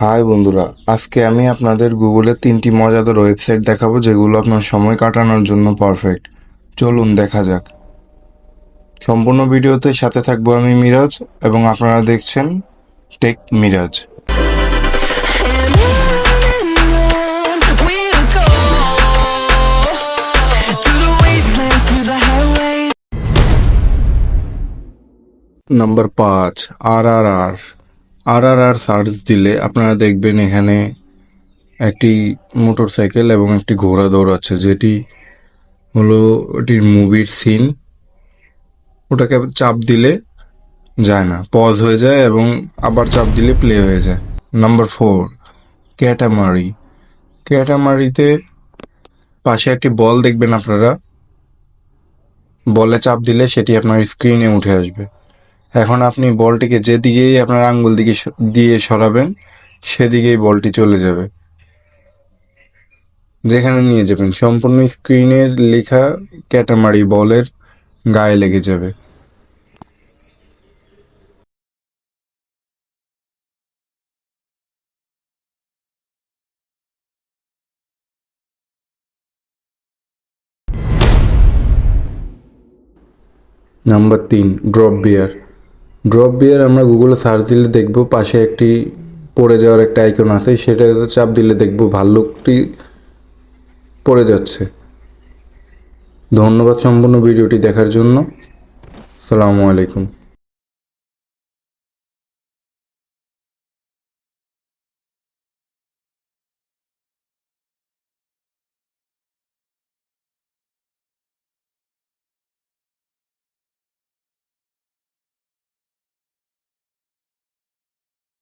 High বন্ধুরা, আজকে আমি আপনাদের গুগলের 3টি মজাদার ওয়েবসাইট দেখাবো যেগুলো আপনার সময় কাটানোর জন্য পারফেক্ট। চলুন দেখা যাক। সম্পূর্ণ ভিডিওতে সাথে থাকবো আমি মিরাজ এবং আপনারা দেখছেন টেক মিরাজ। নাম্বার 5, আর সার্চ দিলে আপনারা দেখবেন এখানে একটি মোটরসাইকেল এবং একটি ঘোড়া দৌড়াচ্ছে, যেটি হলো এটির মুভির সিন। ওটাকে চাপ দিলে যায় না, পজ হয়ে যায় এবং আবার চাপ দিলে প্লে হয়ে যায়। নাম্বার 4, ক্যাটামারিতে পাশে একটি বল দেখবেন আপনারা, বলে চাপ দিলে সেটি আপনার স্ক্রিনে উঠে আসবে। এখন আপনি বলটিকে যেদিকেই আপনার আঙ্গুল দিয়ে সরাবেন সেদিকেই বলটি চলে যাবে, যেখানে নিয়ে যাবেন সম্পূর্ণ স্ক্রিনের লেখা ক্যাটামারি বলের গায়ে লেগে যাবে। নাম্বার 3, ড্রপ বিয়ার আমরা গুগলে সার্চ দিলে দেখব পাশে একটি পড়ে যাওয়ার একটা আইকন আছে, সেটাতে চাপ দিলে দেখব ভাল্লুকটি পড়ে যাচ্ছে। ধন্যবাদ সম্পূর্ণ ভিডিওটি দেখার জন্য। আসসালামু আলাইকুম।